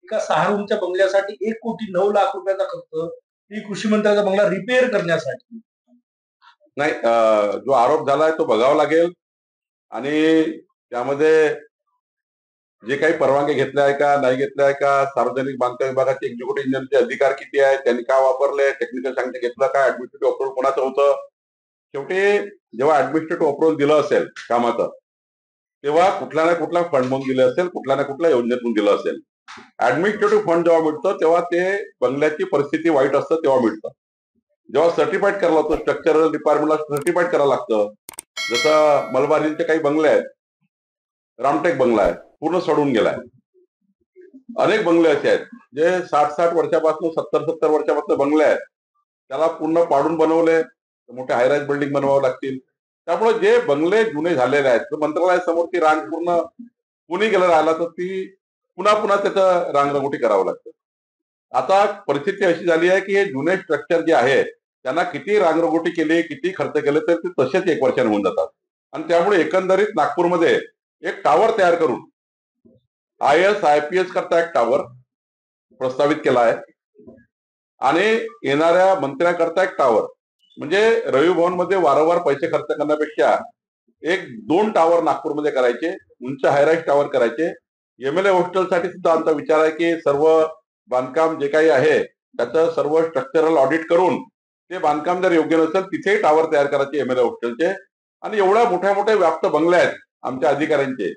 एका 6 रूमच्या बंगल्यासाठी 1,09,00,000 खर्च, ही कृषी मंत्र्याचा बंगला रिपेअर करण्यासाठी. नाही, जो आरोप झालाय तो बघावा लागेल आणि त्यामध्ये जे काही परवानगी घेतल्या आहे का नाही घेतल्या आहे का, सार्वजनिक बांधकाम विभागाचे एक्झिक्युटिव्ह इंजिनियरचे अधिकार किती आहेत, त्यांनी का वापरले, टेक्निकल सांगते घेतलं का, ऍडमिनिस्ट्रेटिव्ह अप्रुव्हल कोणाचं होतं. शेवटी जेव्हा ऍडमिनिस्ट्रेटिव्ह अप्रुव्हल दिलं असेल कामाचं, तेव्हा कुठला ना कुठला फंड म्हणून दिलं असेल, कुठल्या ना कुठल्या योजनेतून दिलं असेल. ऍडमिनिस्ट्रेटिव्ह फंड जेव्हा मिळतं तेव्हा ते बंगल्याची परिस्थिती वाईट असतं तेव्हा मिळतं. जेव्हा सर्टिफाईड करायला लागतं, स्ट्रक्चरल डिपार्टमेंटला सर्टिफाईड करायला लागतं. जसं मलबारीचे काही बंगले आहेत, रामटेक बंगला आहे, पूर्ण सडून गेलाय. अनेक बंगले असे आहेत जे 60-60 वर्षापासून 70-70 वर्षापासून बंगले आहेत, त्याला पूर्ण पाडून बनवले, मोठे हायराईज बिल्डिंग बनवावं लागतील. त्यामुळे जे बंगले जुने झालेले आहेत, मंत्रालयासमोर ती रांग पूर्ण कुणी गेलं राहिला तर ती पुन्हा पुन्हा त्याचं रांगरंगोटी करावं लागतं. आता परिस्थिती अशी झाली आहे की हे जुने स्ट्रक्चर जे आहे त्यांना किती रांगरंगोटी केली, किती खर्च केले तर ते तसेच 1 वर्षाने होऊन जातात. आणि त्यामुळे एकंदरीत नागपूरमध्ये एक टावर तयार करून IS-IPS करता एक टावर प्रस्तावित केला आहे आणि येणाऱ्या मंत्र्याकरता एक टावर, म्हणजे रवी भवन मध्ये वारंवार पैसे खर्च करण्यापेक्षा 1-2 टावर नागपूरमध्ये करायचे, उंच हायराईज टावर करायचे. MLA हॉस्टेलसाठी सुद्धा आमचा विचार आहे की सर्व बांधकाम जे काही आहे त्याचं सर्व स्ट्रक्चरल ऑडिट करून ते बांधकाम जर योग्य नसेल तिथेही टावर तयार करायचे MLA हॉस्टेलचे. आणि एवढ्या मोठ्या मोठ्या व्याप्त बंगले आहेत आमच्या अधिकाऱ्यांचे,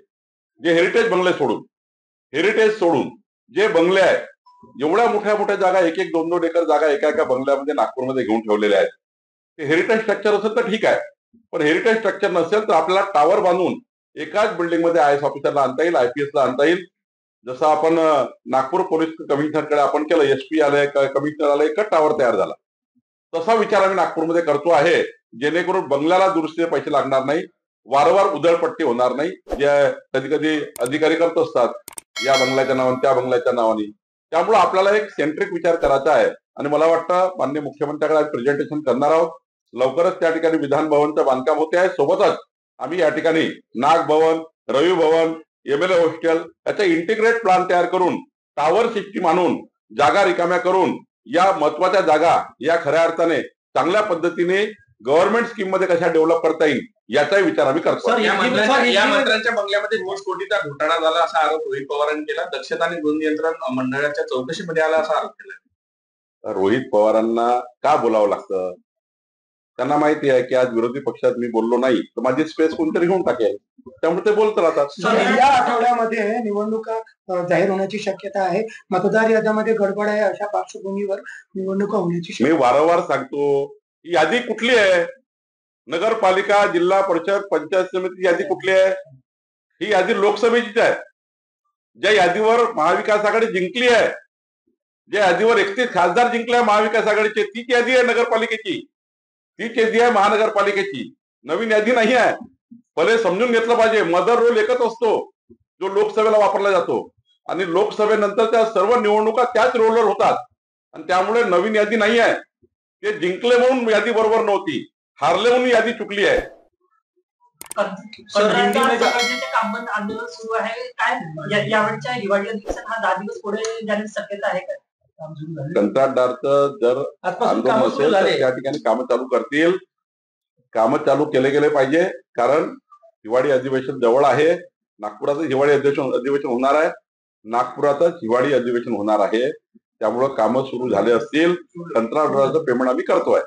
जे हेरिटेज बंगले सोडून, हेरिटेज सोडून जे बंगले आहेत, एवढ्या मोठ्या मोठ्या जागा 1-1, 2-2 एकर जागा एका बंगल्यामध्ये नागपूरमध्ये घेऊन ठेवलेल्या आहेत. ते हेरिटेज स्ट्रक्चर असेल तर ठीक आहे, पण हेरिटेज स्ट्रक्चर नसेल तर आपल्याला टावर बांधून एकाच बिल्डिंग मध्ये IS ऑफिसरला आणता येईल, IPS ला आणता येईल. जसं आपण नागपूर पोलीस कमिशनरकडे आपण केलं, SP आले, कमिशनर आले, एकच टावर तयार झाला. तसा विचार आम्ही नागपूरमध्ये करतो आहे, जेणेकरून बंगल्याला दुरुस्तीचे पैसे लागणार नाही, वारंवार उधळपट्टी होणार नाही, जे कधी कधी अधिकारी करत असतात या बंगल्याच्या नावाने त्या बंगल्याच्या नावाने. त्यामुळे आपल्याला एक सेंट्रिक विचार करायचा आहे आणि मला वाटतं माननीय मुख्यमंत्र्याकडे प्रेझेंटेशन करणार आहोत. लवकरच त्या ठिकाणी विधान भवनचं बांधकाम होते आहे. सोबतच आम्ही या ठिकाणी नाग भवन, रवी भवन, MLA हॉस्टेल याचा इंटिग्रेट प्लान तयार करून टावर सिस्टीम आणून जागा रिकाम्या करून या महत्वाच्या जागा या खऱ्या अर्थाने चांगल्या पद्धतीने गव्हर्नमेंट स्कीम मध्ये कशा डेव्हलप करता येईल याचाही विचार आम्ही करतो. या मंत्र्यांच्या बंगल्यामध्ये घोष कोटीचा घोटाळा झाला असा आरोप रोहित पवारांनी केला. दक्षता आणि गुण नियंत्रण मंडळाच्या चौकशीमध्ये आला असा आरोप केला. रोहित पवारांना का बोलावं लागतं? त्यांना माहिती आहे की आज विरोधी पक्षात मी बोललो नाही तर माझी स्पेस कोणतरी घेऊन टाकेल, त्यामुळे ते बोलत राहतात. या आठवड्यामध्ये निवडणुका जाहीर होण्याची शक्यता आहे. मतदार याद्यामध्ये गडबड आहे, अशा पार्श्वभूमीवर निवडणुका होण्याची मी वारंवार सांगतो ही यादी कुठली आहे? नगरपालिका, जिल्हा परिषद, पंचायत समिती यादी कुठली आहे? ही यादी लोकसभेचीच आहे. ज्या यादीवर महाविकास आघाडी जिंकली आहे, ज्या यादीवर 31 खासदार जिंकले आहे महाविकास आघाडीचे, तीच यादी आहे नगरपालिकेची, तीच यादी आहे महानगरपालिकेची. नवीन यादी नाही आहे. पहिले समजून घेतलं पाहिजे, मदर रोल एकच असतो जो लोकसभेला वापरला जातो आणि लोकसभेनंतरच्या सर्व निवडणुका त्याच रोलवर होतात. आणि त्यामुळे नवीन यादी नाही आहे. ते जिंकले म्हणून यादी बरोबर नव्हती, हारले म्हणून यादी चुकली आहे. आंदोलन सुरू आहे काय यावेळच्या हिवाळी अधिवेशन हा 10 दिवस पुढे जाण्याची शक्यता आहे का? कंत्राटदारचं जर आंदोलन असेल तर त्या ठिकाणी कामं चालू करतील. कामं चालू केले गेले पाहिजे, कारण हिवाळी अधिवेशन जवळ आहे. नागपुरातच हिवाळी अधिवेशन होणार आहे, नागपुरातच हिवाळी अधिवेशन होणार आहे. त्यामुळं कामं सुरू झाले असतील. कंत्राटदाराचं पेमेंट आम्ही करतोय.